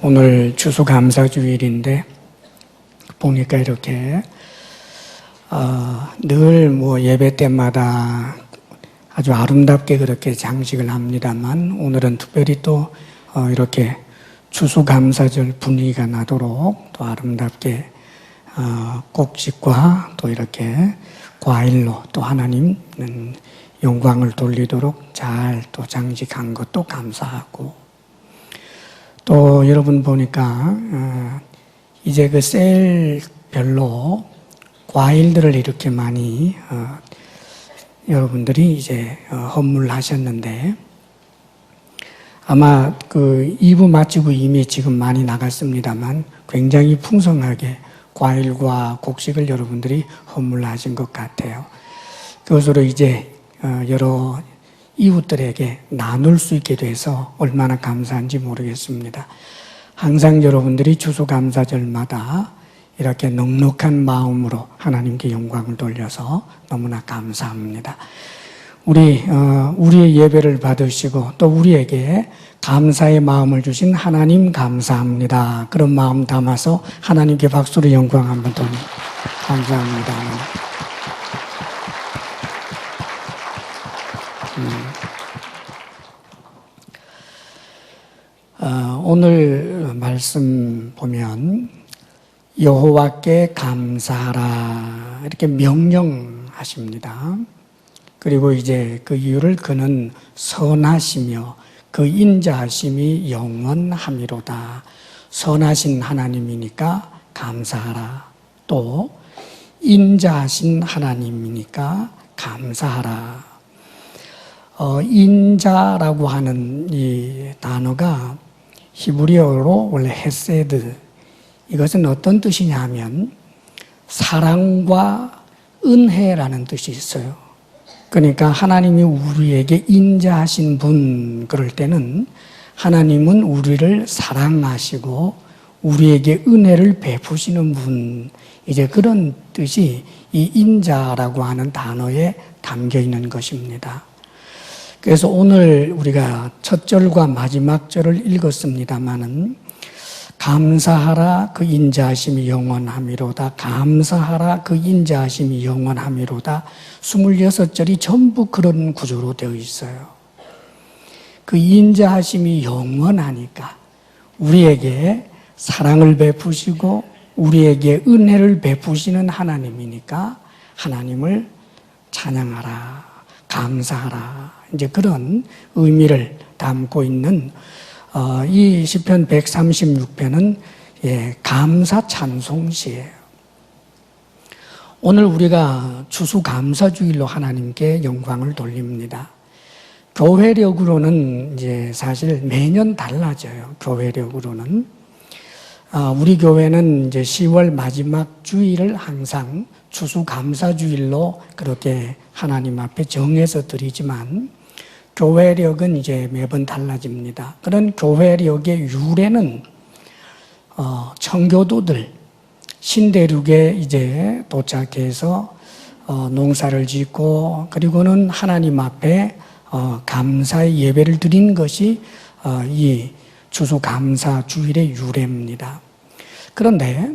오늘 추수감사주일인데 보니까 이렇게 늘 예배 때마다 아주 아름답게 그렇게 장식을 합니다만 오늘은 특별히 또 이렇게 추수감사절 분위기가 나도록 또 아름답게 곡식과 또 이렇게 과일로 또 하나님 영광을 돌리도록 잘 또 장식한 것도 감사하고, 또 여러분 보니까 이제 그 셀별로 과일들을 이렇게 많이 여러분들이 이제 헌물하셨는데, 아마 그 2부 마치고 이미 지금 많이 나갔습니다만 굉장히 풍성하게 과일과 곡식을 여러분들이 헌물하신 것 같아요. 그것으로 이제 여러 이웃들에게 나눌 수 있게 돼서 얼마나 감사한지 모르겠습니다. 항상 여러분들이 추수감사절마다 이렇게 넉넉한 마음으로 하나님께 영광을 돌려서 너무나 감사합니다. 우리의 예배를 받으시고 또 우리에게 감사의 마음을 주신 하나님 감사합니다. 그런 마음 담아서 하나님께 박수로 영광 한번 돌립니다. 감사합니다. 오늘 말씀 보면 여호와께 감사하라 이렇게 명령하십니다. 그리고 이제 그 이유를 그는 선하시며 그 인자하심이 영원함이로다. 선하신 하나님이니까 감사하라. 또 인자하신 하나님이니까 감사하라. 인자라고 하는 이 단어가 히브리어로 원래 헤세드, 이것은 어떤 뜻이냐 하면 사랑과 은혜라는 뜻이 있어요. 그러니까 하나님이 우리에게 인자하신 분, 그럴 때는 하나님은 우리를 사랑하시고 우리에게 은혜를 베푸시는 분, 이제 그런 뜻이 이 인자라고 하는 단어에 담겨 있는 것입니다. 그래서 오늘 우리가 첫 절과 마지막 절을 읽었습니다마는 감사하라 그 인자하심이 영원함이로다, 감사하라 그 인자하심이 영원함이로다, 26절이 전부 그런 구조로 되어 있어요. 그 인자하심이 영원하니까 우리에게 사랑을 베푸시고 우리에게 은혜를 베푸시는 하나님이니까 하나님을 찬양하라, 감사하라, 이제 그런 의미를 담고 있는 이 시편 136편은 감사 찬송시예요. 오늘 우리가 추수감사주일로 하나님께 영광을 돌립니다. 교회력으로는 이제 사실 매년 달라져요. 교회력으로는 우리 교회는 이제 10월 마지막 주일을 항상 추수감사주일로 그렇게 하나님 앞에 정해서 드리지만 교회력은 이제 매번 달라집니다. 그런 교회력의 유래는 청교도들 신대륙에 이제 도착해서 농사를 짓고 그리고는 하나님 앞에 감사의 예배를 드린 것이 이 추수감사주일의 유래입니다. 그런데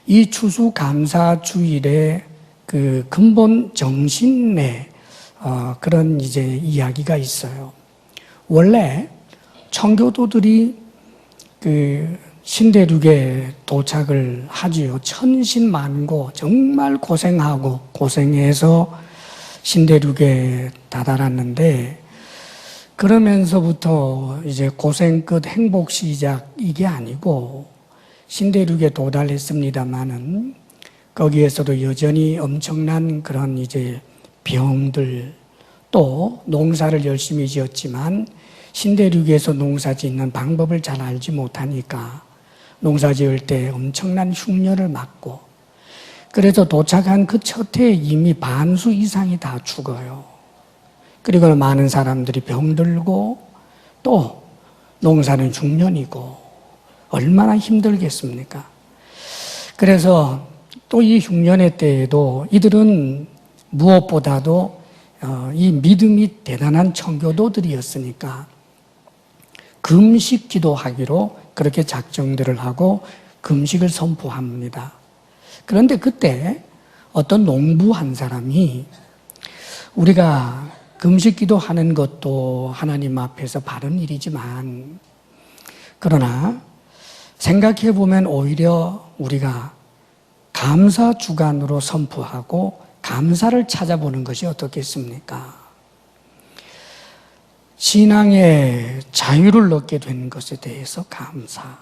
이 추수감사주일의 그 근본 정신에 그런 이제 이야기가 있어요. 원래 청교도들이 그 신대륙에 도착을 하지요. 천신만고 정말 고생하고 고생해서 신대륙에 다다랐는데, 그러면서부터 이제 고생 끝 행복 시작 이게 아니고 신대륙에 도달했습니다마는 거기에서도 여전히 엄청난 그런 이제 병들, 또 농사를 열심히 지었지만 신대륙에서 농사 짓는 방법을 잘 알지 못하니까 농사 지을 때 엄청난 흉년을 맞고, 그래서 도착한 그 첫 해에 이미 반수 이상이 다 죽어요. 그리고 많은 사람들이 병들고 또 농사는 흉년이고 얼마나 힘들겠습니까? 그래서 또 이 흉년의 때에도 이들은 무엇보다도 이 믿음이 대단한 청교도들이었으니까 금식 기도하기로 그렇게 작정들을 하고 금식을 선포합니다. 그런데 그때 어떤 농부 한 사람이 우리가 금식 기도하는 것도 하나님 앞에서 바른 일이지만 그러나 생각해 보면 오히려 우리가 감사 주간으로 선포하고 감사를 찾아보는 것이 어떻겠습니까? 신앙의 자유를 얻게 된 것에 대해서 감사,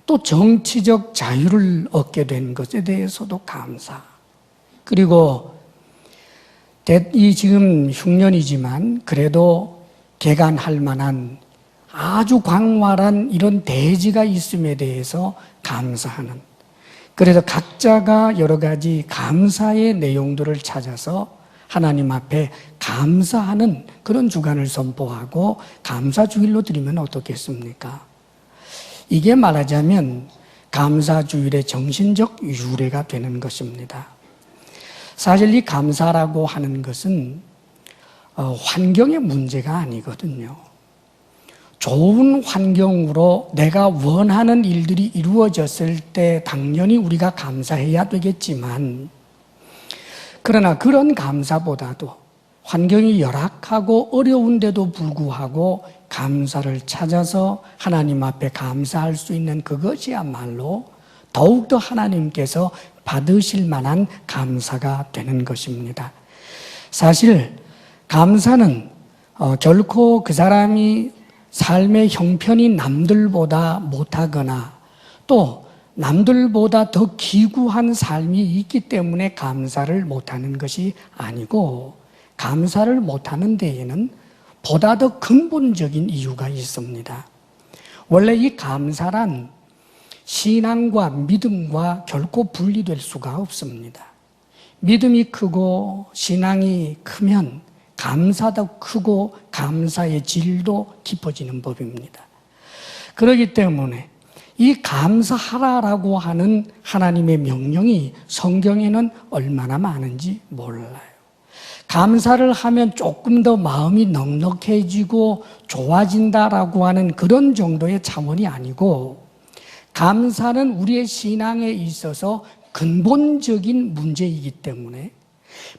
또 정치적 자유를 얻게 된 것에 대해서도 감사, 그리고 이 지금 흉년이지만 그래도 개간할 만한 아주 광활한 이런 대지가 있음에 대해서 감사하는, 그래서 각자가 여러 가지 감사의 내용들을 찾아서 하나님 앞에 감사하는 그런 주간을 선포하고 감사주일로 드리면 어떻겠습니까? 이게 말하자면 감사주일의 정신적 유래가 되는 것입니다. 사실 이 감사라고 하는 것은 환경의 문제가 아니거든요. 좋은 환경으로 내가 원하는 일들이 이루어졌을 때 당연히 우리가 감사해야 되겠지만, 그러나 그런 감사보다도 환경이 열악하고 어려운데도 불구하고 감사를 찾아서 하나님 앞에 감사할 수 있는 그것이야말로 더욱더 하나님께서 받으실 만한 감사가 되는 것입니다. 사실 감사는 결코 그 사람이 삶의 형편이 남들보다 못하거나 또 남들보다 더 기구한 삶이 있기 때문에 감사를 못하는 것이 아니고, 감사를 못하는 데에는 보다 더 근본적인 이유가 있습니다. 원래 이 감사란 신앙과 믿음과 결코 분리될 수가 없습니다. 믿음이 크고 신앙이 크면 감사도 크고 감사의 질도 깊어지는 법입니다. 그렇기 때문에 이 감사하라라고 하는 하나님의 명령이 성경에는 얼마나 많은지 몰라요. 감사를 하면 조금 더 마음이 넉넉해지고 좋아진다라고 하는 그런 정도의 차원이 아니고, 감사는 우리의 신앙에 있어서 근본적인 문제이기 때문에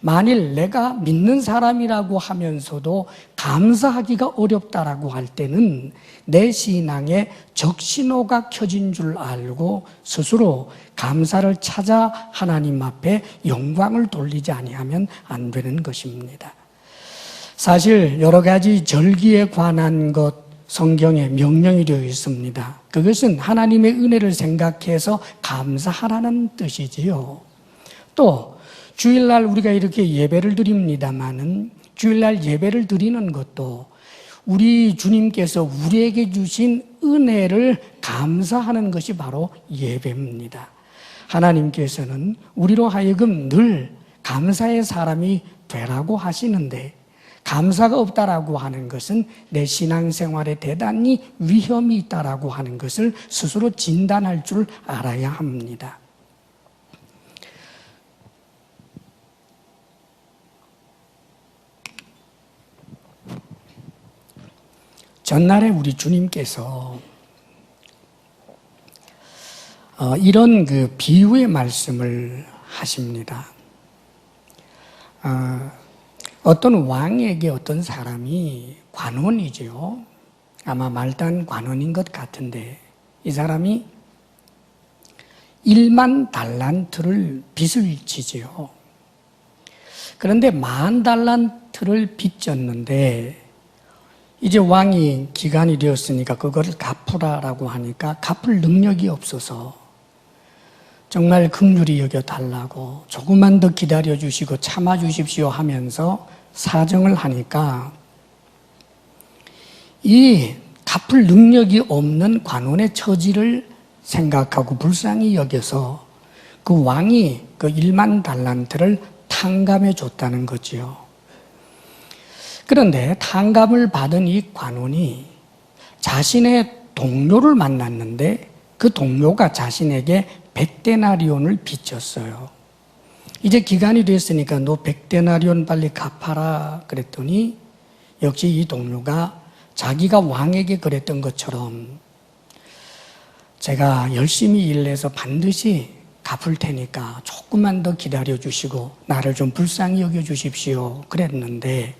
만일 내가 믿는 사람이라고 하면서도 감사하기가 어렵다라고 할 때는 내 신앙에 적신호가 켜진 줄 알고 스스로 감사를 찾아 하나님 앞에 영광을 돌리지 아니하면 안 되는 것입니다. 사실 여러 가지 절기에 관한 것 성경에 명령이 되어 있습니다. 그것은 하나님의 은혜를 생각해서 감사하라는 뜻이지요. 또 주일날 우리가 이렇게 예배를 드립니다마는 주일날 예배를 드리는 것도 우리 주님께서 우리에게 주신 은혜를 감사하는 것이 바로 예배입니다. 하나님께서는 우리로 하여금 늘 감사의 사람이 되라고 하시는데, 감사가 없다라고 하는 것은 내 신앙생활에 대단히 위험이 있다라고 하는 것을 스스로 진단할 줄 알아야 합니다. 전날에 우리 주님께서 이런 그 비유의 말씀을 하십니다. 어떤 왕에게 어떤 사람이 관원이죠. 아마 말단 관원인 것 같은데 이 사람이 1만 달란트를 빚을 지지요. 그런데 10,000달란트를 빚졌는데 이제 왕이 기간이 되었으니까 그거를 갚으라라고 하니까 갚을 능력이 없어서 정말 긍휼히 여겨달라고 조금만 더 기다려주시고 참아주십시오 하면서 사정을 하니까 이 갚을 능력이 없는 관원의 처지를 생각하고 불쌍히 여겨서 그 왕이 그 1만 달란트를 탕감해 줬다는 거지요. 그런데 탕감을 받은 이 관원이 자신의 동료를 만났는데 그 동료가 자신에게 100데나리온을 빚졌어요. 이제 기간이 됐으니까 너 100데나리온 빨리 갚아라 그랬더니 역시 이 동료가 자기가 왕에게 그랬던 것처럼 제가 열심히 일해서 반드시 갚을 테니까 조금만 더 기다려 주시고 나를 좀 불쌍히 여겨 주십시오. 그랬는데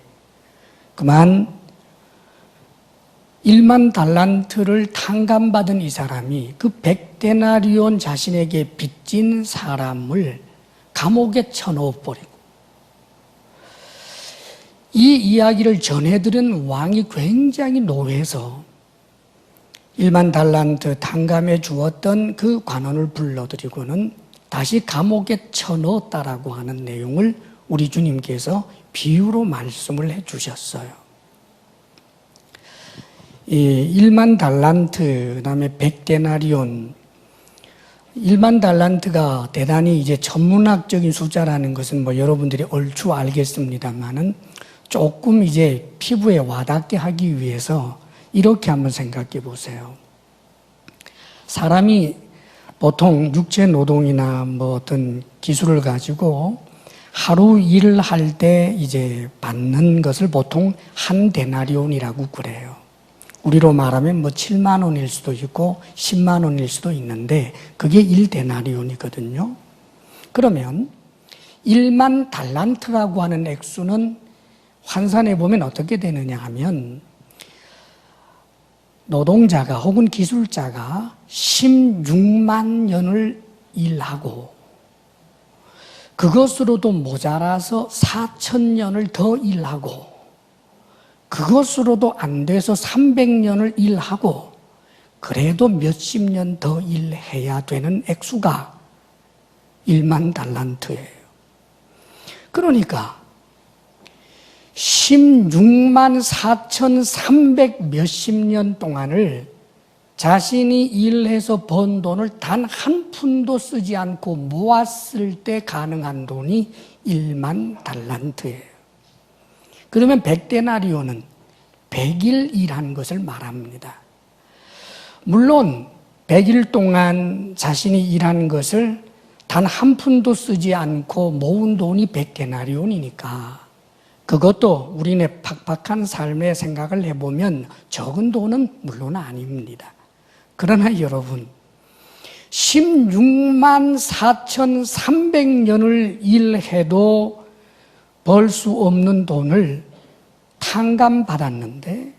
그만 1만 달란트를 탕감받은 이 사람이 그 100데나리온 자신에게 빚진 사람을 감옥에 쳐넣어버리고, 이 이야기를 전해들은 왕이 굉장히 노해서 1만 달란트 탕감해 주었던 그 관원을 불러들이고는 다시 감옥에 쳐넣었다라고 하는 내용을 우리 주님께서 비유로 말씀을 해 주셨어요. 이 1만 달란트, 그 다음에 100데나리온, 1만 달란트가 대단히 이제 천문학적인 숫자라는 것은 뭐 여러분들이 얼추 알겠습니다만은 조금 이제 피부에 와닿게 하기 위해서 이렇게 한번 생각해 보세요. 사람이 보통 육체 노동이나 뭐 어떤 기술을 가지고 하루 일을 할 때 이제 받는 것을 보통 한 데나리온이라고 그래요. 우리로 말하면 뭐 7만 원일 수도 있고 10만 원일 수도 있는데 그게 1데나리온이거든요. 그러면 1만 달란트라고 하는 액수는 환산해 보면 어떻게 되느냐 하면 노동자가 혹은 기술자가 16만 년을 일하고 그것으로도 모자라서 4,000년을 더 일하고 그것으로도 안 돼서 300년을 일하고 그래도 몇십 년 더 일해야 되는 액수가 1만 달란트예요. 그러니까 16만 4,300 몇십 년 동안을 자신이 일해서 번 돈을 단 한 푼도 쓰지 않고 모았을 때 가능한 돈이 1만 달란트예요. 그러면 100데나리온은 100일 일한 것을 말합니다. 물론 100일 동안 자신이 일한 것을 단 한 푼도 쓰지 않고 모은 돈이 100데나리온이니까 그것도 우리네 팍팍한 삶의 생각을 해보면 적은 돈은 물론 아닙니다. 그러나 여러분 16만 4,300년을 일해도 벌 수 없는 돈을 탕감받았는데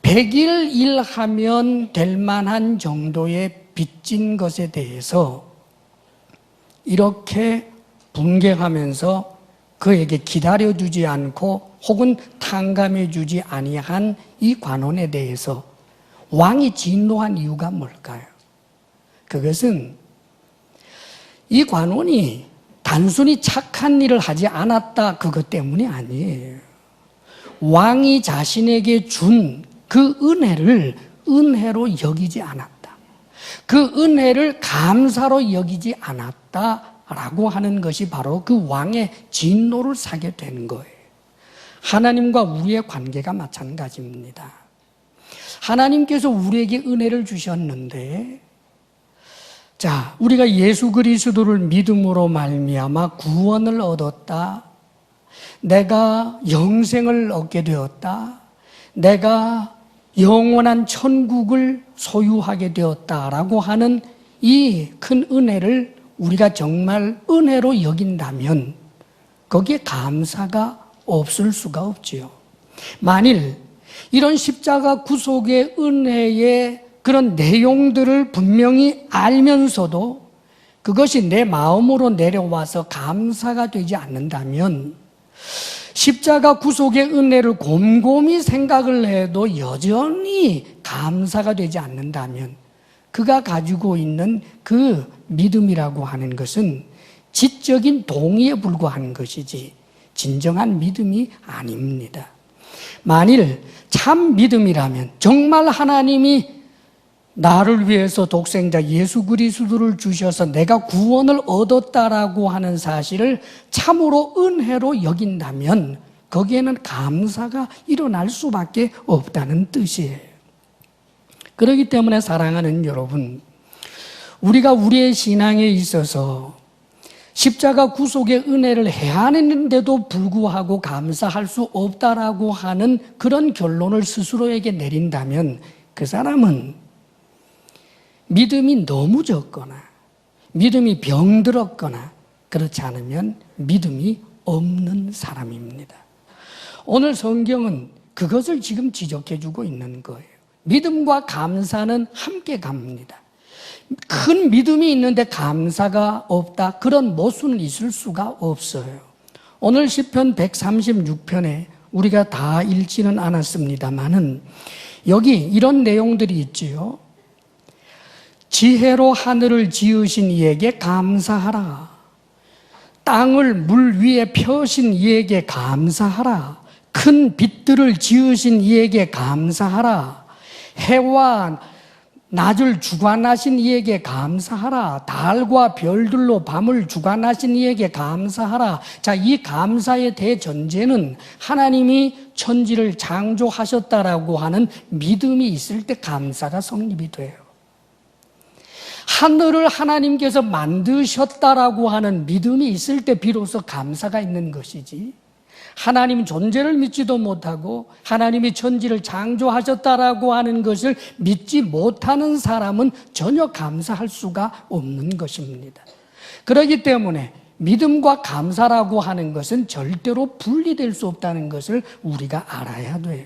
100일 일하면 될 만한 정도의 빚진 것에 대해서 이렇게 분개하면서 그에게 기다려주지 않고 혹은 탕감해주지 아니한 이 관원에 대해서 왕이 진노한 이유가 뭘까요? 그것은 이 관원이 단순히 착한 일을 하지 않았다 그것 때문이 아니에요. 왕이 자신에게 준 그 은혜를 은혜로 여기지 않았다. 그 은혜를 감사로 여기지 않았다라고 하는 것이 바로 그 왕의 진노를 사게 된 거예요. 하나님과 우리의 관계가 마찬가지입니다. 하나님께서 우리에게 은혜를 주셨는데 자, 우리가 예수 그리스도를 믿음으로 말미암아 구원을 얻었다. 내가 영생을 얻게 되었다. 내가 영원한 천국을 소유하게 되었다라고 하는 이 큰 은혜를 우리가 정말 은혜로 여긴다면 거기에 감사가 없을 수가 없지요. 만일 이런 십자가 구속의 은혜의 그런 내용들을 분명히 알면서도 그것이 내 마음으로 내려와서 감사가 되지 않는다면 십자가 구속의 은혜를 곰곰이 생각을 해도 여전히 감사가 되지 않는다면 그가 가지고 있는 그 믿음이라고 하는 것은 지적인 동의에 불과한 것이지 진정한 믿음이 아닙니다. 만일 참 믿음이라면 정말 하나님이 나를 위해서 독생자 예수 그리스도를 주셔서 내가 구원을 얻었다라고 하는 사실을 참으로 은혜로 여긴다면 거기에는 감사가 일어날 수밖에 없다는 뜻이에요. 그렇기 때문에 사랑하는 여러분, 우리가 우리의 신앙에 있어서 십자가 구속의 은혜를 헤아리는데도 불구하고 감사할 수 없다라고 하는 그런 결론을 스스로에게 내린다면 그 사람은 믿음이 너무 적거나 믿음이 병들었거나 그렇지 않으면 믿음이 없는 사람입니다. 오늘 성경은 그것을 지금 지적해 주고 있는 거예요. 믿음과 감사는 함께 갑니다. 큰 믿음이 있는데 감사가 없다, 그런 모순은 있을 수가 없어요. 오늘 시편 136편에 우리가 다 읽지는 않았습니다만은 여기 이런 내용들이 있지요. 지혜로 하늘을 지으신 이에게 감사하라. 땅을 물 위에 펴신 이에게 감사하라. 큰 빛들을 지으신 이에게 감사하라. 해와 낮을 주관하신 이에게 감사하라. 달과 별들로 밤을 주관하신 이에게 감사하라. 자, 이 감사의 대전제는 하나님이 천지를 창조하셨다라고 하는 믿음이 있을 때 감사가 성립이 돼요. 하늘을 하나님께서 만드셨다라고 하는 믿음이 있을 때 비로소 감사가 있는 것이지, 하나님 존재를 믿지도 못하고 하나님이 천지를 창조하셨다라고 하는 것을 믿지 못하는 사람은 전혀 감사할 수가 없는 것입니다. 그렇기 때문에 믿음과 감사라고 하는 것은 절대로 분리될 수 없다는 것을 우리가 알아야 돼요.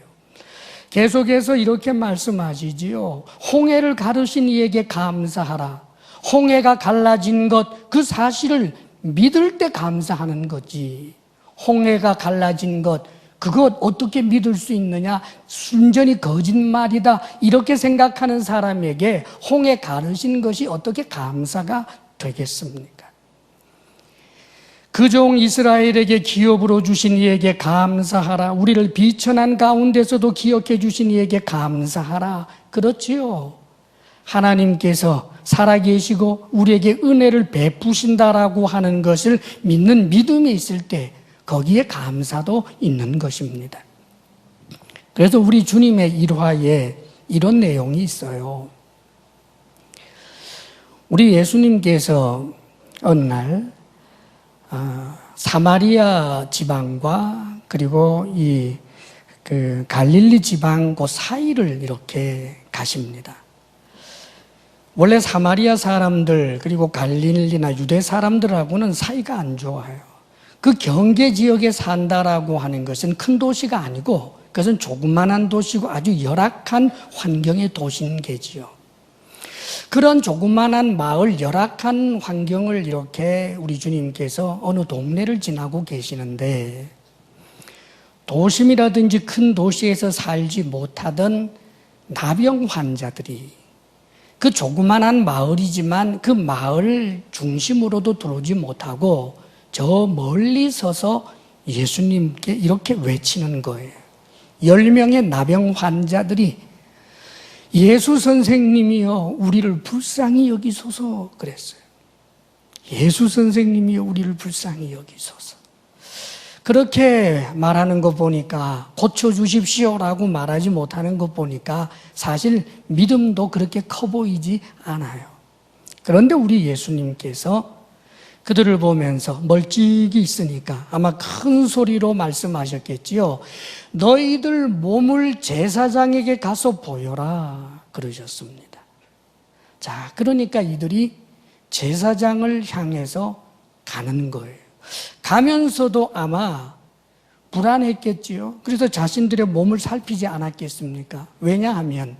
계속해서 이렇게 말씀하시지요. 홍해를 가르신 이에게 감사하라. 홍해가 갈라진 것, 그 사실을 믿을 때 감사하는 거지. 홍해가 갈라진 것, 그것 어떻게 믿을 수 있느냐? 순전히 거짓말이다, 이렇게 생각하는 사람에게 홍해 가르신 것이 어떻게 감사가 되겠습니까? 그 종 이스라엘에게 기업으로 주신 이에게 감사하라. 우리를 비천한 가운데서도 기억해 주신 이에게 감사하라. 그렇지요. 하나님께서 살아계시고 우리에게 은혜를 베푸신다라고 하는 것을 믿는 믿음이 있을 때 거기에 감사도 있는 것입니다. 그래서 우리 주님의 일화에 이런 내용이 있어요. 우리 예수님께서 어느 날 사마리아 지방과 그리고 그 갈릴리 지방 그 사이를 이렇게 가십니다. 원래 사마리아 사람들 그리고 갈릴리나 유대 사람들하고는 사이가 안 좋아요. 그 경계 지역에 산다라고 하는 것은 큰 도시가 아니고 그것은 조그만한 도시고 아주 열악한 환경의 도시인 게지요. 그런 조그만한 마을, 열악한 환경을 이렇게 우리 주님께서 어느 동네를 지나고 계시는데, 도심이라든지 큰 도시에서 살지 못하던 나병 환자들이 그 조그만한 마을이지만 그 마을 중심으로도 들어오지 못하고 저 멀리 서서 예수님께 이렇게 외치는 거예요. 10명의 나병 환자들이 예수 선생님이여 우리를 불쌍히 여기소서 그랬어요. 예수 선생님이여 우리를 불쌍히 여기소서. 그렇게 말하는 거 보니까 고쳐주십시오라고 말하지 못하는 거 보니까 사실 믿음도 그렇게 커 보이지 않아요. 그런데 우리 예수님께서 그들을 보면서 멀찍이 있으니까 아마 큰 소리로 말씀하셨겠지요. 너희들 몸을 제사장에게 가서 보여라 그러셨습니다. 자, 그러니까 이들이 제사장을 향해서 가는 거예요. 가면서도 아마 불안했겠지요. 그래서 자신들의 몸을 살피지 않았겠습니까? 왜냐하면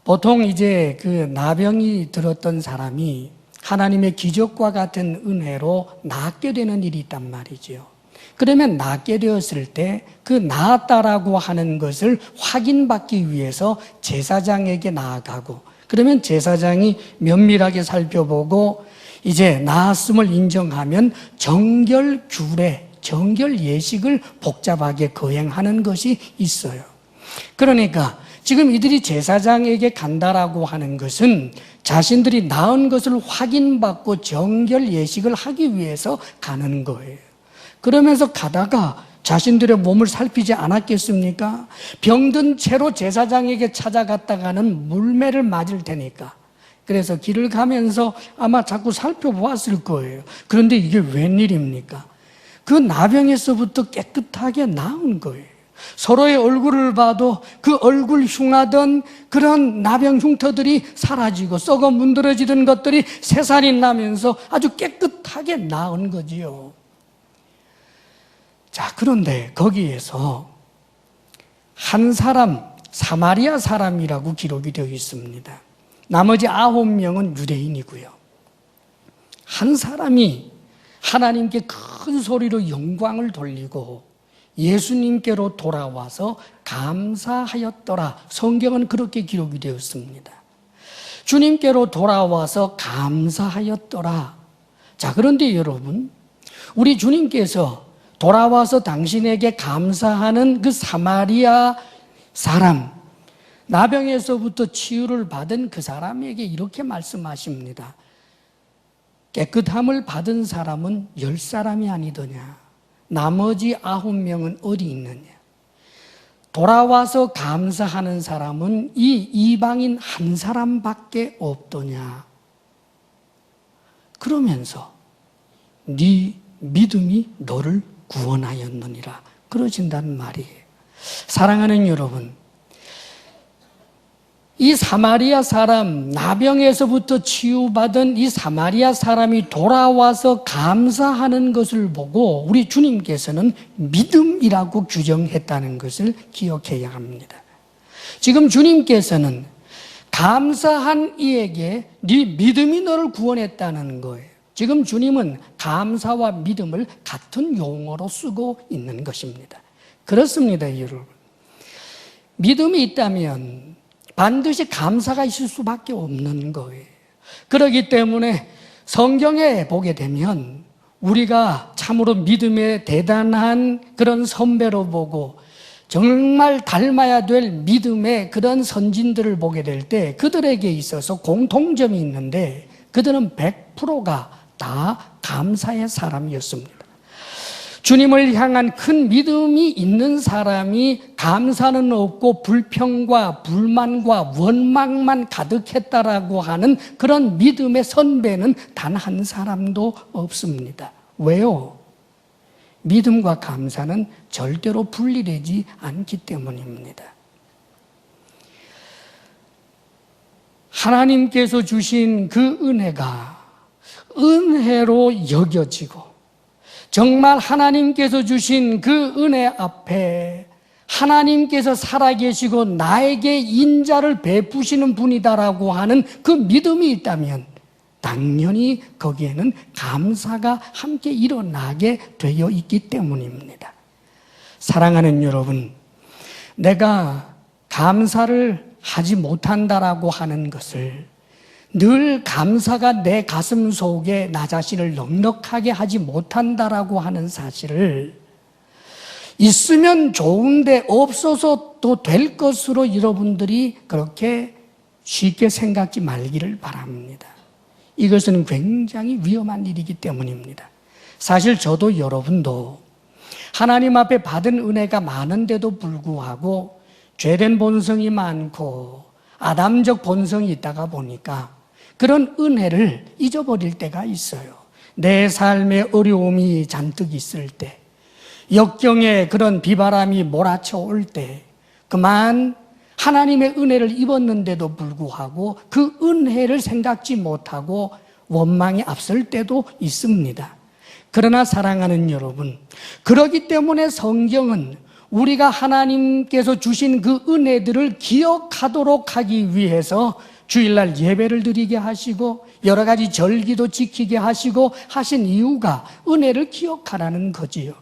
보통 이제 그 나병이 들었던 사람이 하나님의 기적과 같은 은혜로 낫게 되는 일이 있단 말이죠. 그러면 낫게 되었을 때 그 나았다라고 하는 것을 확인받기 위해서 제사장에게 나아가고, 그러면 제사장이 면밀하게 살펴보고 이제 나았음을 인정하면 정결 규례, 정결 예식을 복잡하게 거행하는 것이 있어요. 그러니까 지금 이들이 제사장에게 간다라고 하는 것은 자신들이 나은 것을 확인받고 정결 예식을 하기 위해서 가는 거예요. 그러면서 가다가 자신들의 몸을 살피지 않았겠습니까? 병든 채로 제사장에게 찾아갔다가는 물매를 맞을 테니까. 그래서 길을 가면서 아마 자꾸 살펴보았을 거예요. 그런데 이게 웬일입니까? 그 나병에서부터 깨끗하게 나은 거예요. 서로의 얼굴을 봐도 그 얼굴 흉하던 그런 나병 흉터들이 사라지고 썩어 문드러지던 것들이 새살이 나면서 아주 깨끗하게 나은 거지요. 자, 그런데 거기에서 한 사람, 사마리아 사람이라고 기록이 되어 있습니다. 나머지 9명은 유대인이고요. 한 사람이 하나님께 큰 소리로 영광을 돌리고 예수님께로 돌아와서 감사하였더라. 성경은 그렇게 기록이 되었습니다. 주님께로 돌아와서 감사하였더라. 자, 그런데 여러분, 우리 주님께서 돌아와서 당신에게 감사하는 그 사마리아 사람, 나병에서부터 치유를 받은 그 사람에게 이렇게 말씀하십니다. 깨끗함을 받은 사람은 10사람이 아니더냐? 나머지 9명은 어디 있느냐? 돌아와서 감사하는 사람은 이 이방인 한 사람밖에 없더냐? 그러면서 네 믿음이 너를 구원하였느니라 그러신다는 말이에요. 사랑하는 여러분, 이 사마리아 사람, 나병에서부터 치유받은 이 사마리아 사람이 돌아와서 감사하는 것을 보고 우리 주님께서는 믿음이라고 규정했다는 것을 기억해야 합니다. 지금 주님께서는 감사한 이에게 네 믿음이 너를 구원했다는 거예요. 지금 주님은 감사와 믿음을 같은 용어로 쓰고 있는 것입니다. 그렇습니다, 여러분. 믿음이 있다면 반드시 감사가 있을 수밖에 없는 거예요. 그렇기 때문에 성경에 보게 되면 우리가 참으로 믿음의 대단한 그런 선배로 보고 정말 닮아야 될 믿음의 그런 선진들을 보게 될 때 그들에게 있어서 공통점이 있는데 그들은 100%가 다 감사의 사람이었습니다. 주님을 향한 큰 믿음이 있는 사람이 감사는 없고 불평과 불만과 원망만 가득했다라고 하는 그런 믿음의 선배는 단 한 사람도 없습니다. 왜요? 믿음과 감사는 절대로 분리되지 않기 때문입니다. 하나님께서 주신 그 은혜가 은혜로 여겨지고 정말 하나님께서 주신 그 은혜 앞에 하나님께서 살아계시고 나에게 인자를 베푸시는 분이다라고 하는 그 믿음이 있다면 당연히 거기에는 감사가 함께 일어나게 되어 있기 때문입니다. 사랑하는 여러분, 내가 감사를 하지 못한다라고 하는 것을 늘 감사가 내 가슴 속에 나 자신을 넉넉하게 하지 못한다라고 하는 사실을 있으면 좋은데 없어서 또 될 것으로 여러분들이 그렇게 쉽게 생각지 말기를 바랍니다. 이것은 굉장히 위험한 일이기 때문입니다. 사실 저도 여러분도 하나님 앞에 받은 은혜가 많은데도 불구하고 죄된 본성이 많고 아담적 본성이 있다가 보니까 그런 은혜를 잊어버릴 때가 있어요. 내 삶에 어려움이 잔뜩 있을 때, 역경에 그런 비바람이 몰아쳐 올 때, 그만 하나님의 은혜를 입었는데도 불구하고 그 은혜를 생각지 못하고 원망이 앞설 때도 있습니다. 그러나 사랑하는 여러분, 그렇기 때문에 성경은 우리가 하나님께서 주신 그 은혜들을 기억하도록 하기 위해서 주일날 예배를 드리게 하시고 여러 가지 절기도 지키게 하시고 하신 이유가 은혜를 기억하라는 거지요.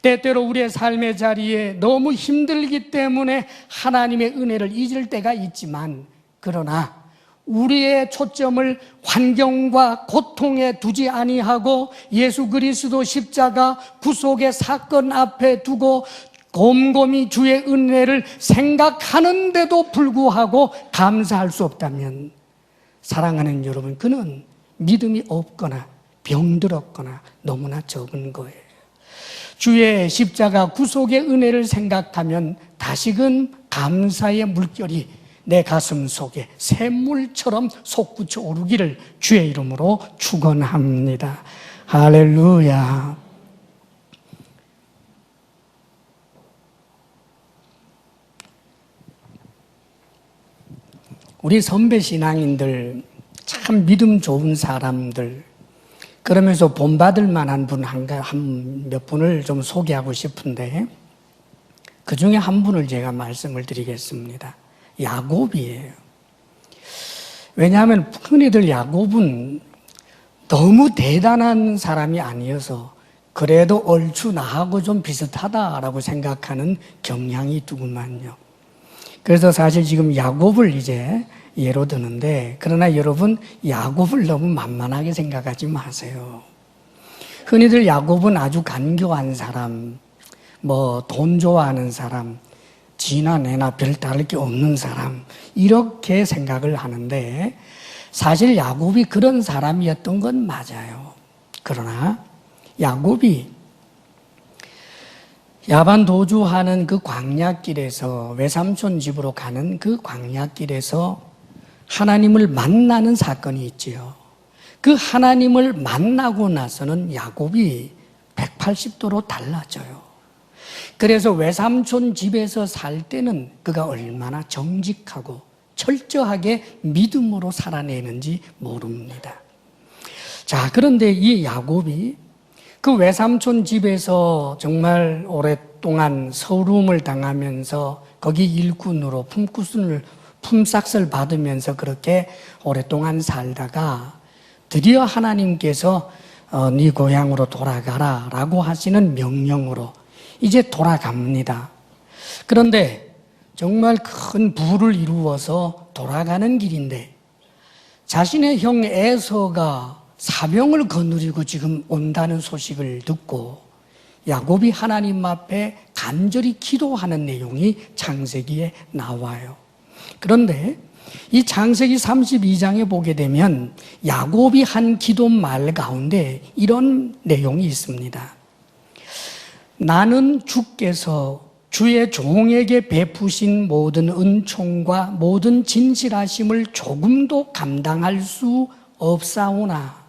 때때로 우리의 삶의 자리에 너무 힘들기 때문에 하나님의 은혜를 잊을 때가 있지만 그러나 우리의 초점을 환경과 고통에 두지 아니하고 예수 그리스도 십자가 구속의 사건 앞에 두고 곰곰이 주의 은혜를 생각하는데도 불구하고 감사할 수 없다면 사랑하는 여러분, 그는 믿음이 없거나 병들었거나 너무나 적은 거예요. 주의 십자가 구속의 은혜를 생각하면 다시금 감사의 물결이 내 가슴 속에 샘물처럼 솟구쳐 오르기를 주의 이름으로 축원합니다. 할렐루야. 우리 선배 신앙인들, 참 믿음 좋은 사람들, 그러면서 본받을 만한 분 몇 분을 좀 소개하고 싶은데, 그 중에 한 분을 제가 말씀을 드리겠습니다. 야곱이에요. 왜냐하면 흔히들 야곱은 너무 대단한 사람이 아니어서 그래도 얼추 나하고 좀 비슷하다라고 생각하는 경향이 있더구만요. 그래서 사실 지금 야곱을 이제 예로 드는데, 그러나 여러분 야곱을 너무 만만하게 생각하지 마세요. 흔히들 야곱은 아주 간교한 사람, 돈 좋아하는 사람, 지나 내나 별 다를 게 없는 사람, 이렇게 생각을 하는데, 사실 야곱이 그런 사람이었던 건 맞아요. 그러나 야곱이 야반 도주하는 그 광야길에서, 외삼촌 집으로 가는 그 광야길에서 하나님을 만나는 사건이 있지요. 그 하나님을 만나고 나서는 야곱이 180도로 달라져요. 그래서 외삼촌 집에서 살 때는 그가 얼마나 정직하고 철저하게 믿음으로 살아내는지 모릅니다. 자, 그런데 이 야곱이 그 외삼촌 집에서 정말 오랫동안 서름을 당하면서 거기 일꾼으로 품삯을 받으면서 그렇게 오랫동안 살다가 드디어 하나님께서 네 고향으로 돌아가라 라고 하시는 명령으로 이제 돌아갑니다. 그런데 정말 큰 부를 이루어서 돌아가는 길인데 자신의 형 에서가 사병을 거느리고 지금 온다는 소식을 듣고 야곱이 하나님 앞에 간절히 기도하는 내용이 창세기에 나와요. 그런데 이 창세기 32장에 보게 되면 야곱이 한 기도 말 가운데 이런 내용이 있습니다. 나는 주께서 주의 종에게 베푸신 모든 은총과 모든 진실하심을 조금도 감당할 수 없사오나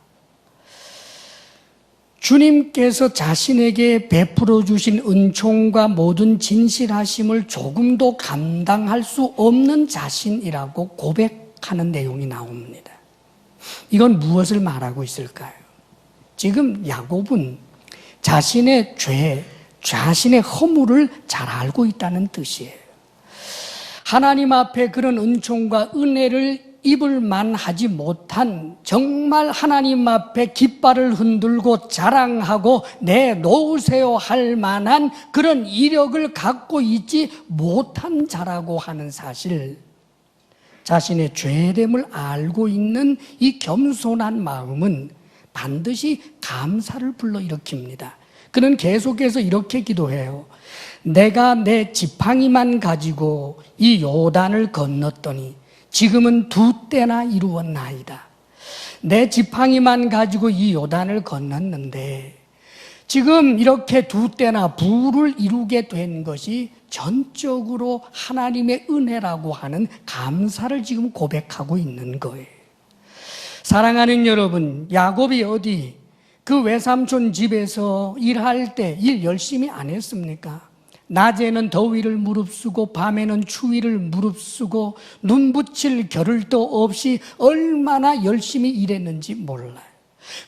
주님께서 자신에게 베풀어 주신 은총과 모든 진실하심을 조금도 감당할 수 없는 자신이라고 고백하는 내용이 나옵니다. 이건 무엇을 말하고 있을까요? 지금 야곱은 자신의 죄, 자신의 허물을 잘 알고 있다는 뜻이에요. 하나님 앞에 그런 은총과 은혜를 입을 만하지 못한, 정말 하나님 앞에 깃발을 흔들고 자랑하고 내놓으세요 할 만한 그런 이력을 갖고 있지 못한 자라고 하는 사실, 자신의 죄됨을 알고 있는 이 겸손한 마음은 반드시 감사를 불러일으킵니다. 그는 계속해서 이렇게 기도해요. 내가 내 지팡이만 가지고 이 요단을 건넜더니 지금은 2때나 이루었나이다. 내 지팡이만 가지고 이 요단을 건넜는데 지금 이렇게 2때나 부를 이루게 된 것이 전적으로 하나님의 은혜라고 하는 감사를 지금 고백하고 있는 거예요. 사랑하는 여러분, 야곱이 어디 그 외삼촌 집에서 일할 때 일 열심히 안 했습니까? 낮에는 더위를 무릅쓰고 밤에는 추위를 무릅쓰고 눈 붙일 겨를도 없이 얼마나 열심히 일했는지 몰라요.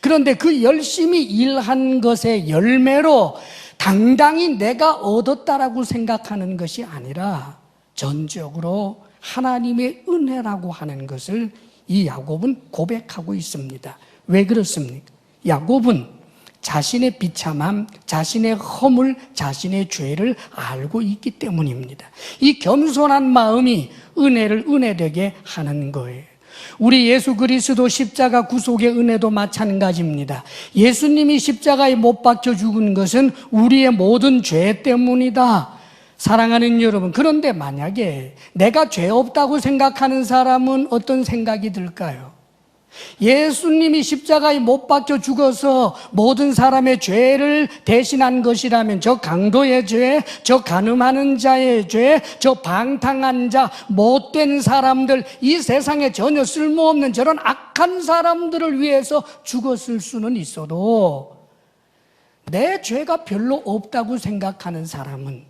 그런데 그 열심히 일한 것의 열매로 당당히 내가 얻었다라고 생각하는 것이 아니라 전적으로 하나님의 은혜라고 하는 것을 이 야곱은 고백하고 있습니다. 왜 그렇습니까? 야곱은 자신의 비참함, 자신의 허물, 자신의 죄를 알고 있기 때문입니다. 이 겸손한 마음이 은혜를 은혜되게 하는 거예요. 우리 예수 그리스도 십자가 구속의 은혜도 마찬가지입니다. 예수님이 십자가에 못 박혀 죽은 것은 우리의 모든 죄 때문이다. 사랑하는 여러분, 그런데 만약에 내가 죄 없다고 생각하는 사람은 어떤 생각이 들까요? 예수님이 십자가에 못 박혀 죽어서 모든 사람의 죄를 대신한 것이라면 저 강도의 죄, 저 간음하는 자의 죄, 저 방탕한 자, 못된 사람들, 이 세상에 전혀 쓸모없는 저런 악한 사람들을 위해서 죽었을 수는 있어도 내 죄가 별로 없다고 생각하는 사람은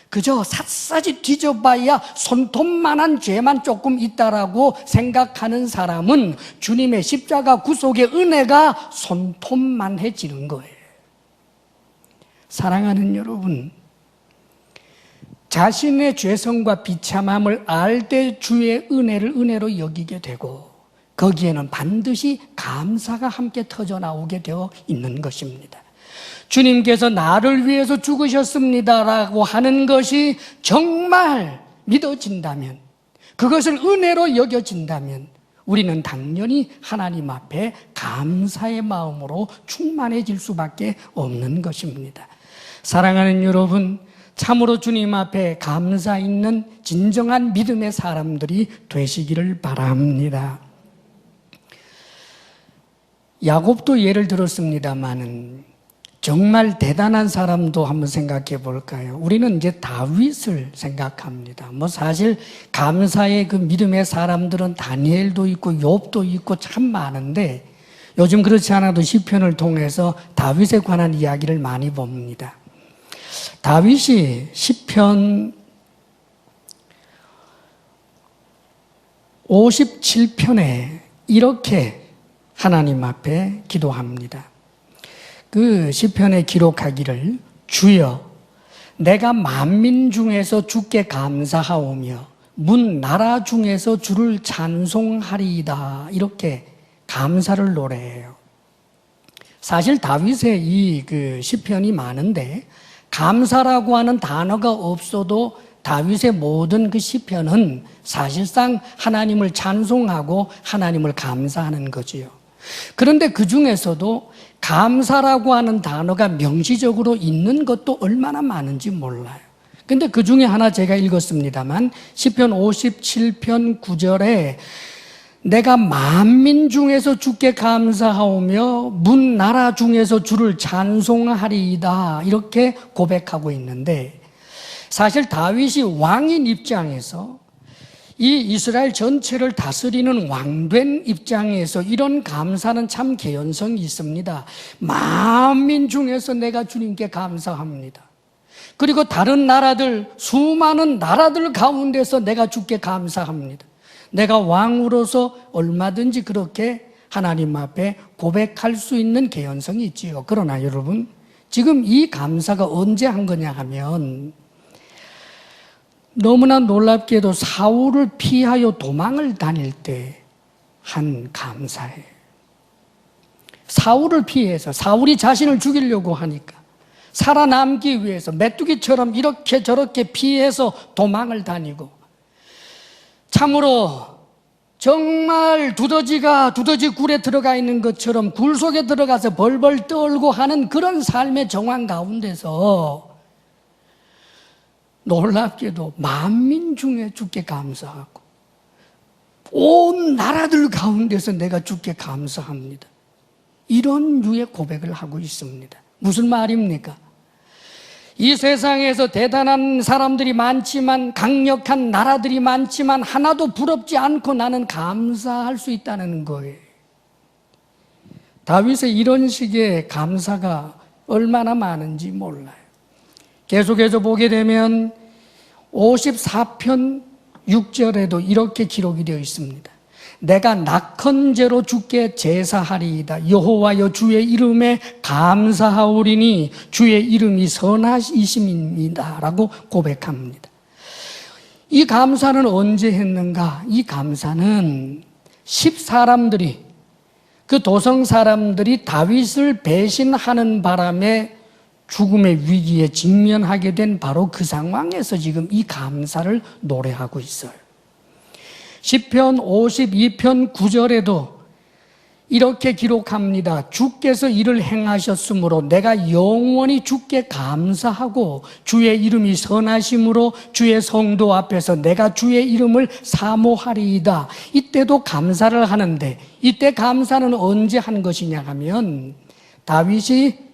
그저 샅샅이 뒤져봐야 손톱만한 죄만 조금 있다라고 생각하는 사람은 주님의 십자가 구속의 은혜가 손톱만해지는 거예요. 사랑하는 여러분, 자신의 죄성과 비참함을 알 때 주의 은혜를 은혜로 여기게 되고 거기에는 반드시 감사가 함께 터져나오게 되어 있는 것입니다. 주님께서 나를 위해서 죽으셨습니다라고 하는 것이 정말 믿어진다면, 그것을 은혜로 여겨진다면 우리는 당연히 하나님 앞에 감사의 마음으로 충만해질 수밖에 없는 것입니다. 사랑하는 여러분, 참으로 주님 앞에 감사 있는 진정한 믿음의 사람들이 되시기를 바랍니다. 야곱도 예를 들었습니다마는 정말 대단한 사람도 한번 생각해 볼까요? 우리는 이제 다윗을 생각합니다. 사실 감사의 그 믿음의 사람들은 다니엘도 있고 욥도 있고 참 많은데 요즘 그렇지 않아도 시편을 통해서 다윗에 관한 이야기를 많이 봅니다. 다윗이 시편 57편에 이렇게 하나님 앞에 기도합니다. 그 시편에 기록하기를, 주여 내가 만민 중에서 주께 감사하오며 문 나라 중에서 주를 찬송하리이다. 이렇게 감사를 노래해요. 사실 다윗의 이 그 시편이 많은데 감사라고 하는 단어가 없어도 다윗의 모든 그 시편은 사실상 하나님을 찬송하고 하나님을 감사하는 거지요. 그런데 그 중에서도 감사라고 하는 단어가 명시적으로 있는 것도 얼마나 많은지 몰라요. 근데 그 중에 하나 제가 읽었습니다만 시편 57편 9절에 내가 만민 중에서 주께 감사하오며 문 나라 중에서 주를 찬송하리이다 이렇게 고백하고 있는데, 사실 다윗이 왕인 입장에서 이 이스라엘 전체를 다스리는 왕된 입장에서 이런 감사는 참 개연성이 있습니다. 만민 중에서 내가 주님께 감사합니다. 그리고 다른 나라들, 수많은 나라들 가운데서 내가 주께 감사합니다. 내가 왕으로서 얼마든지 그렇게 하나님 앞에 고백할 수 있는 개연성이 있지요. 그러나 여러분, 지금 이 감사가 언제 한 거냐 하면 너무나 놀랍게도 사울을 피하여 도망을 다닐 때 한 감사예요. 사울을 피해서, 사울이 자신을 죽이려고 하니까 살아남기 위해서 메뚜기처럼 이렇게 저렇게 피해서 도망을 다니고, 참으로 정말 두더지 굴에 들어가 있는 것처럼 굴 속에 들어가서 벌벌 떨고 하는 그런 삶의 정황 가운데서 놀랍게도 만민 중에 주께 감사하고 온 나라들 가운데서 내가 주께 감사합니다. 이런 류의 고백을 하고 있습니다. 무슨 말입니까? 이 세상에서 대단한 사람들이 많지만, 강력한 나라들이 많지만 하나도 부럽지 않고 나는 감사할 수 있다는 거예요. 다윗의 이런 식의 감사가 얼마나 많은지 몰라요. 계속해서 보게 되면 54편 6절에도 이렇게 기록이 되어 있습니다. 내가 낙헌제로 주께 제사하리이다. 여호와여 주의 이름에 감사하오리니 주의 이름이 선하심입니다. 라고 고백합니다. 이 감사는 언제 했는가? 이 감사는 10사람들이, 그 도성 사람들이 다윗을 배신하는 바람에 죽음의 위기에 직면하게 된 바로 그 상황에서 지금 이 감사를 노래하고 있어요. 시편 52편 9절에도 이렇게 기록합니다. 주께서 이를 행하셨으므로 내가 영원히 주께 감사하고 주의 이름이 선하심으로 주의 성도 앞에서 내가 주의 이름을 사모하리이다. 이때도 감사를 하는데, 이때 감사는 언제 한 것이냐 하면 다윗이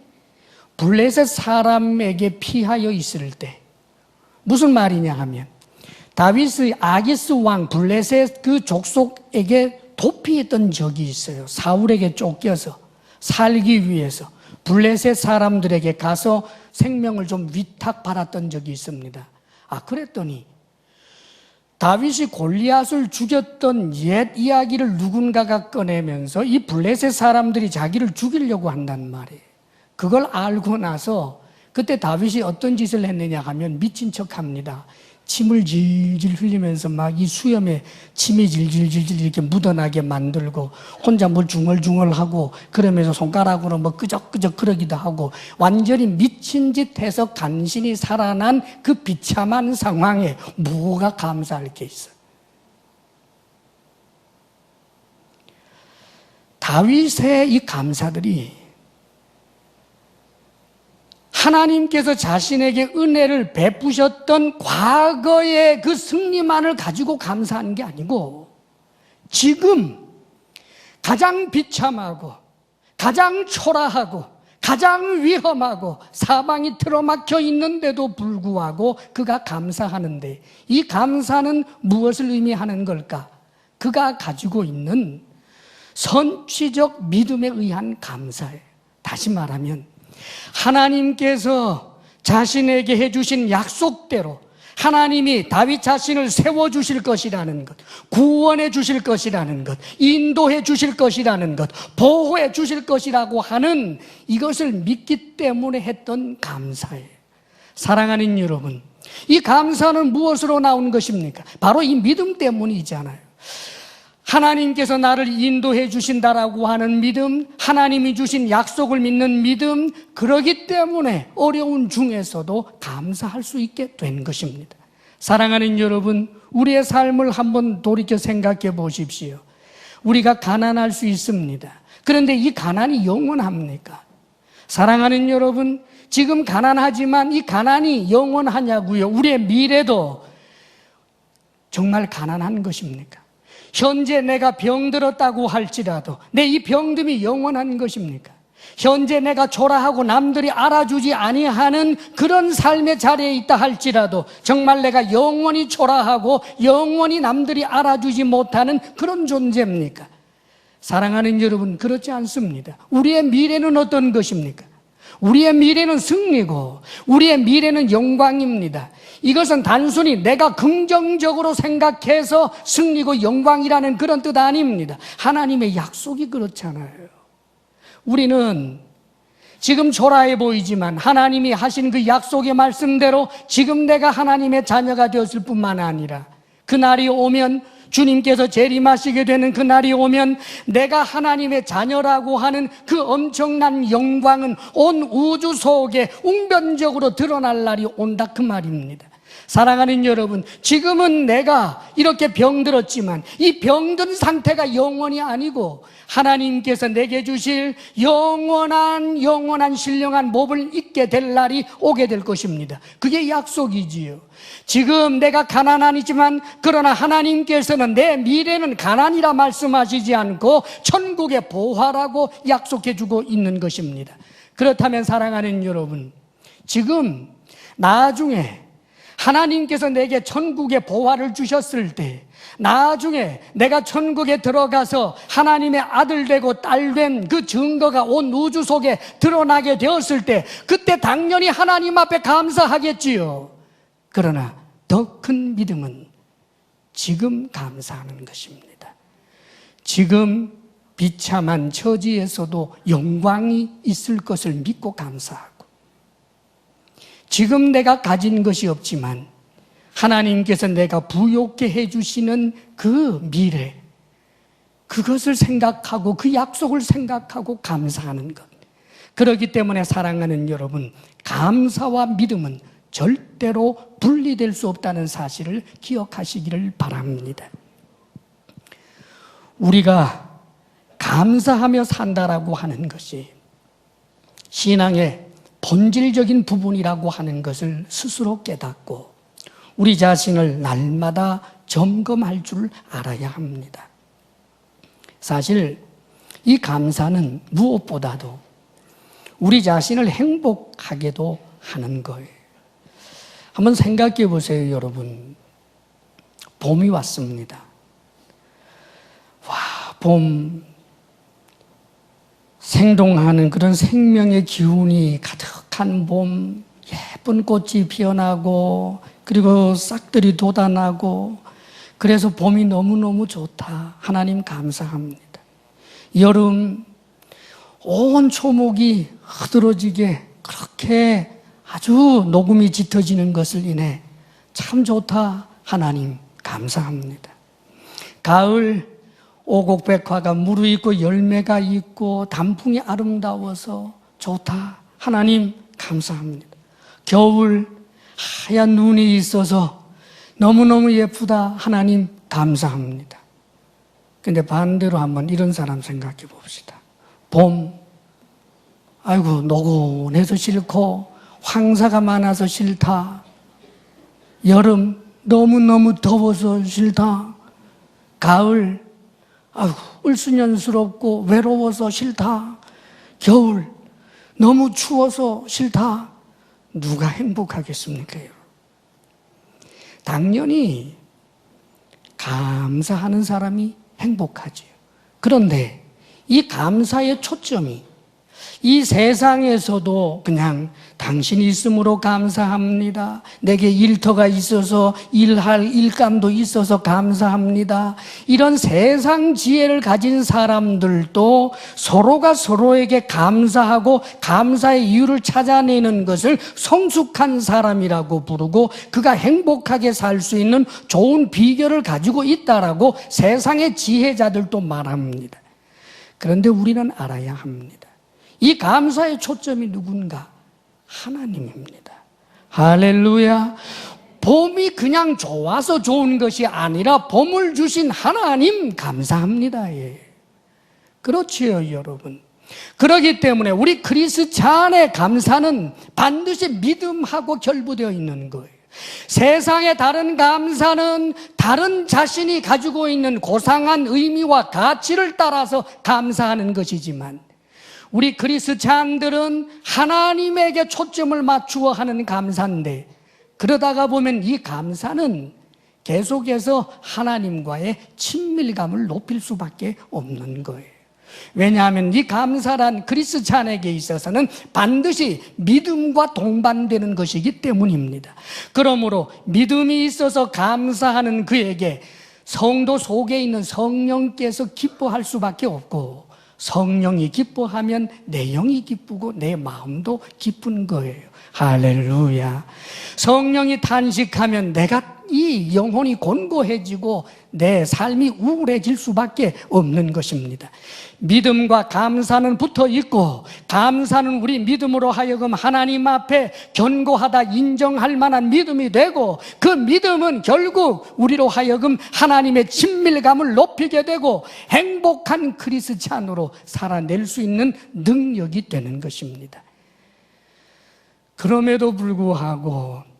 블레셋 사람에게 피하여 있을 때, 무슨 말이냐 하면 다윗의 아기스 왕 블레셋 그 족속에게 도피했던 적이 있어요. 사울에게 쫓겨서 살기 위해서 블레셋 사람들에게 가서 생명을 좀 위탁받았던 적이 있습니다. 그랬더니 다윗이 골리앗을 죽였던 옛 이야기를 누군가가 꺼내면서 이 블레셋 사람들이 자기를 죽이려고 한단 말이에요. 그걸 알고 나서 그때 다윗이 어떤 짓을 했느냐 하면 미친 척합니다. 침을 질질 흘리면서 막 이 수염에 침이 질질질질 이렇게 묻어나게 만들고 혼자 뭘 중얼중얼하고 그러면서 손가락으로 뭐 끄적끄적 그러기도 하고 완전히 미친 짓 해서 간신히 살아난 그 비참한 상황에 뭐가 감사할 게 있어요. 다윗의 이 감사들이 하나님께서 자신에게 은혜를 베푸셨던 과거의 그 승리만을 가지고 감사하는 게 아니고 지금 가장 비참하고 가장 초라하고 가장 위험하고 사방이 틀어막혀 있는데도 불구하고 그가 감사하는데 이 감사는 무엇을 의미하는 걸까? 그가 가지고 있는 선취적 믿음에 의한 감사예요. 다시 말하면 하나님께서 자신에게 해주신 약속대로 하나님이 다윗 자신을 세워주실 것이라는 것, 구원해 주실 것이라는 것, 인도해 주실 것이라는 것, 보호해 주실 것이라고 하는 이것을 믿기 때문에 했던 감사예요. 사랑하는 여러분, 이 감사는 무엇으로 나온 것입니까? 바로 이 믿음 때문이잖아요. 하나님께서 나를 인도해 주신다라고 하는 믿음, 하나님이 주신 약속을 믿는 믿음, 그러기 때문에 어려운 중에서도 감사할 수 있게 된 것입니다. 사랑하는 여러분, 우리의 삶을 한번 돌이켜 생각해 보십시오. 우리가 가난할 수 있습니다. 그런데 이 가난이 영원합니까? 사랑하는 여러분, 지금 가난하지만 이 가난이 영원하냐고요? 우리의 미래도 정말 가난한 것입니까? 현재 내가 병들었다고 할지라도 내 이 병듦이 영원한 것입니까? 현재 내가 초라하고 남들이 알아주지 아니하는 그런 삶의 자리에 있다 할지라도 정말 내가 영원히 초라하고 영원히 남들이 알아주지 못하는 그런 존재입니까? 사랑하는 여러분, 그렇지 않습니다. 우리의 미래는 어떤 것입니까? 우리의 미래는 승리고 우리의 미래는 영광입니다. 이것은 단순히 내가 긍정적으로 생각해서 승리고 영광이라는 그런 뜻 아닙니다. 하나님의 약속이 그렇잖아요. 우리는 지금 초라해 보이지만 하나님이 하신 그 약속의 말씀대로 지금 내가 하나님의 자녀가 되었을 뿐만 아니라 그날이 오면, 주님께서 재림하시게 되는 그날이 오면 내가 하나님의 자녀라고 하는 그 엄청난 영광은 온 우주 속에 웅변적으로 드러날 날이 온다, 그 말입니다. 사랑하는 여러분, 지금은 내가 이렇게 병들었지만 이 병든 상태가 영원이 아니고 하나님께서 내게 주실 영원한 신령한 몸을 입게 될 날이 오게 될 것입니다. 그게 약속이지요. 지금 내가 가난하지만 그러나 하나님께서는 내 미래는 가난이라 말씀하시지 않고 천국의 보화라고 약속해 주고 있는 것입니다. 그렇다면 사랑하는 여러분, 지금 나중에 하나님께서 내게 천국의 보화를 주셨을 때, 나중에 내가 천국에 들어가서 하나님의 아들 되고 딸 된 그 증거가 온 우주 속에 드러나게 되었을 때 그때 당연히 하나님 앞에 감사하겠지요. 그러나 더 큰 믿음은 지금 감사하는 것입니다. 지금 비참한 처지에서도 영광이 있을 것을 믿고 감사하고, 지금 내가 가진 것이 없지만 하나님께서 내가 부욕케 해주시는 그 미래, 그것을 생각하고 그 약속을 생각하고 감사하는 것. 그렇기 때문에 사랑하는 여러분, 감사와 믿음은 절대로 분리될 수 없다는 사실을 기억하시기를 바랍니다. 우리가 감사하며 산다라고 하는 것이 신앙의 본질적인 부분이라고 하는 것을 스스로 깨닫고 우리 자신을 날마다 점검할 줄 알아야 합니다. 사실 이 감사는 무엇보다도 우리 자신을 행복하게도 하는 거예요. 한번 생각해 보세요, 여러분. 봄이 왔습니다. 와, 봄, 생동하는 그런 생명의 기운이 가득한 봄, 예쁜 꽃이 피어나고 그리고 싹들이 돋아나고 그래서 봄이 너무너무 좋다. 하나님 감사합니다. 여름 온 초목이 흐드러지게 그렇게 아주 녹음이 짙어지는 것을 인해 참 좋다. 하나님 감사합니다. 가을 오곡백화가 무르익고 열매가 있고 단풍이 아름다워서 좋다. 하나님 감사합니다. 겨울 하얀 눈이 있어서 너무너무 예쁘다. 하나님 감사합니다. 근데 반대로 한번 이런 사람 생각해 봅시다. 봄, 아이고 노곤해서 싫고 황사가 많아서 싫다. 여름, 너무너무 더워서 싫다. 가을, 아이고 을수년스럽고 외로워서 싫다. 겨울, 너무 추워서 싫다. 누가 행복하겠습니까? 당연히 감사하는 사람이 행복하지요. 그런데 이 감사의 초점이 이 세상에서도 그냥 당신이 있음으로 감사합니다. 내게 일터가 있어서 일할 일감도 있어서 감사합니다. 이런 세상 지혜를 가진 사람들도 서로가 서로에게 감사하고 감사의 이유를 찾아내는 것을 성숙한 사람이라고 부르고 그가 행복하게 살 수 있는 좋은 비결을 가지고 있다라고 세상의 지혜자들도 말합니다. 그런데 우리는 알아야 합니다. 이 감사의 초점이 누군가? 하나님입니다. 할렐루야. 봄이 그냥 좋아서 좋은 것이 아니라 봄을 주신 하나님 감사합니다. 예. 그렇지요, 여러분. 그렇기 때문에 우리 크리스찬의 감사는 반드시 믿음하고 결부되어 있는 거예요. 세상의 다른 감사는 다른 자신이 가지고 있는 고상한 의미와 가치를 따라서 감사하는 것이지만 우리 크리스찬들은 하나님에게 초점을 맞추어 하는 감사인데 그러다가 보면 이 감사는 계속해서 하나님과의 친밀감을 높일 수밖에 없는 거예요. 왜냐하면 이 감사란 크리스찬에게 있어서는 반드시 믿음과 동반되는 것이기 때문입니다. 그러므로 믿음이 있어서 감사하는 그에게 성도 속에 있는 성령께서 기뻐할 수밖에 없고 성령이 기뻐하면 내 영이 기쁘고 내 마음도 기쁜 거예요. 할렐루야. 성령이 탄식하면 내가 이 영혼이 곤고해지고 내 삶이 우울해질 수밖에 없는 것입니다. 믿음과 감사는 붙어 있고 감사는 우리 믿음으로 하여금 하나님 앞에 견고하다 인정할 만한 믿음이 되고 그 믿음은 결국 우리로 하여금 하나님의 친밀감을 높이게 되고 행복한 크리스찬으로 살아낼 수 있는 능력이 되는 것입니다. 그럼에도 불구하고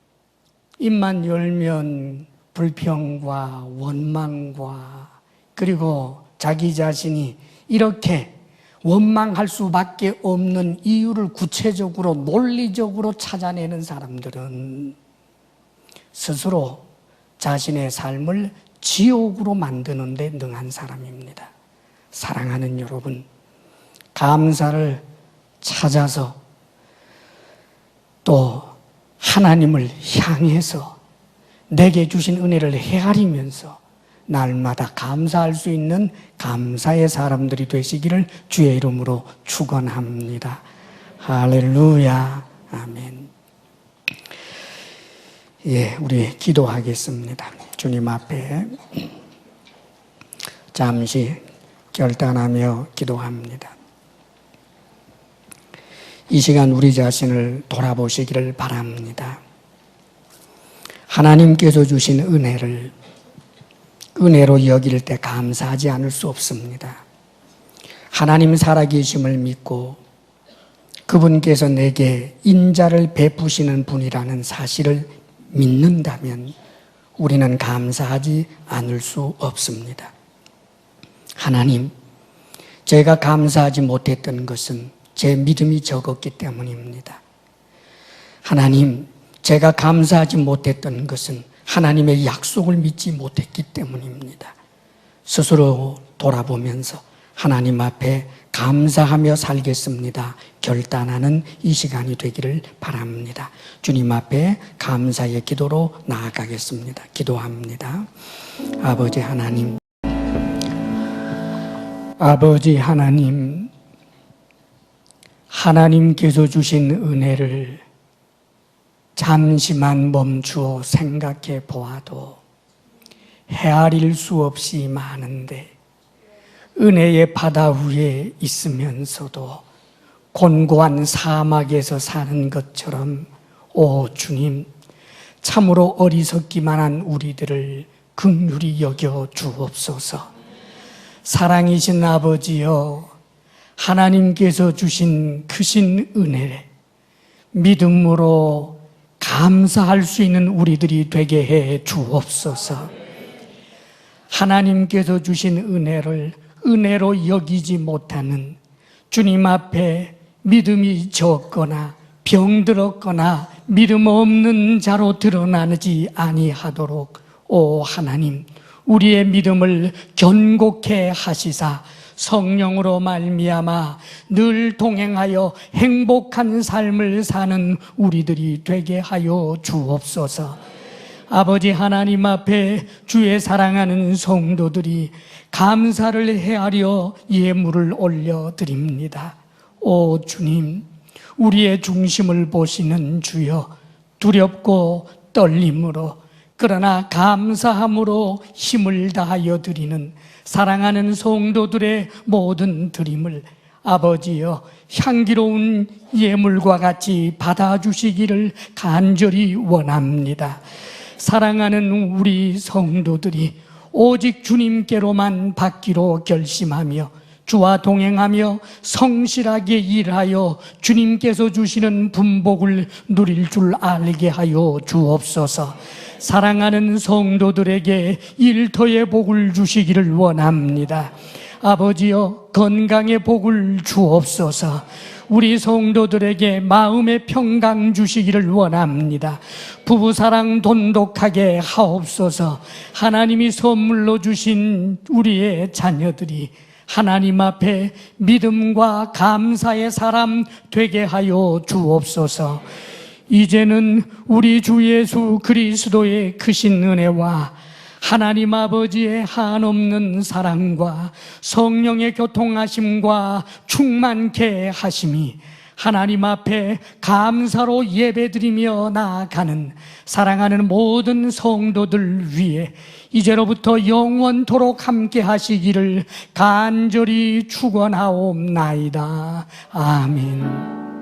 입만 열면 불평과 원망과 그리고 자기 자신이 이렇게 원망할 수밖에 없는 이유를 구체적으로 논리적으로 찾아내는 사람들은 스스로 자신의 삶을 지옥으로 만드는 데 능한 사람입니다. 사랑하는 여러분, 감사를 찾아서 또 하나님을 향해서 내게 주신 은혜를 헤아리면서 날마다 감사할 수 있는 감사의 사람들이 되시기를 주의 이름으로 축원합니다. 할렐루야. 아멘. 예, 우리 기도하겠습니다. 주님 앞에 잠시 결단하며 기도합니다. 이 시간 우리 자신을 돌아보시기를 바랍니다. 하나님께서 주신 은혜로 여길 때 감사하지 않을 수 없습니다. 하나님 살아계심을 믿고 그분께서 내게 인자를 베푸시는 분이라는 사실을 믿는다면 우리는 감사하지 않을 수 없습니다. 하나님, 제가 감사하지 못했던 것은 제 믿음이 적었기 때문입니다. 하나님, 제가 감사하지 못했던 것은 하나님의 약속을 믿지 못했기 때문입니다. 스스로 돌아보면서 하나님 앞에 감사하며 살겠습니다. 결단하는 이 시간이 되기를 바랍니다. 주님 앞에 감사의 기도로 나아가겠습니다. 기도합니다. 아버지 하나님, 아버지 하나님, 하나님께서 주신 은혜를 잠시만 멈추어 생각해 보아도 헤아릴 수 없이 많은데, 은혜의 바다 위에 있으면서도 곤고한 사막에서 사는 것처럼 오 주님, 참으로 어리석기만 한 우리들을 긍휼히 여겨 주옵소서. 사랑이신 아버지여, 하나님께서 주신 크신 은혜를 믿음으로 감사할 수 있는 우리들이 되게 해 주옵소서. 하나님께서 주신 은혜를 은혜로 여기지 못하는, 주님 앞에 믿음이 적거나 병들었거나 믿음 없는 자로 드러나지 아니하도록 오 하나님, 우리의 믿음을 견고케 하시사 성령으로 말미암아 늘 동행하여 행복한 삶을 사는 우리들이 되게 하여 주옵소서. 아버지 하나님 앞에 주의 사랑하는 성도들이 감사를 헤아려 예물을 올려드립니다. 오 주님, 우리의 중심을 보시는 주여, 두렵고 떨림으로 그러나 감사함으로 힘을 다하여 드리는 사랑하는 성도들의 모든 드림을 아버지여 향기로운 예물과 같이 받아주시기를 간절히 원합니다. 사랑하는 우리 성도들이 오직 주님께로만 받기로 결심하며 주와 동행하며 성실하게 일하여 주님께서 주시는 분복을 누릴 줄 알게 하여 주옵소서. 사랑하는 성도들에게 일터의 복을 주시기를 원합니다. 아버지여, 건강의 복을 주옵소서. 우리 성도들에게 마음의 평강 주시기를 원합니다. 부부사랑 돈독하게 하옵소서. 하나님이 선물로 주신 우리의 자녀들이 하나님 앞에 믿음과 감사의 사람 되게 하여 주옵소서. 이제는 우리 주 예수 그리스도의 크신 은혜와 하나님 아버지의 한없는 사랑과 성령의 교통하심과 충만케 하심이 하나님 앞에 감사로 예배드리며 나아가는 사랑하는 모든 성도들 위해 이제로부터 영원토록 함께 하시기를 간절히 축원하옵나이다. 아멘.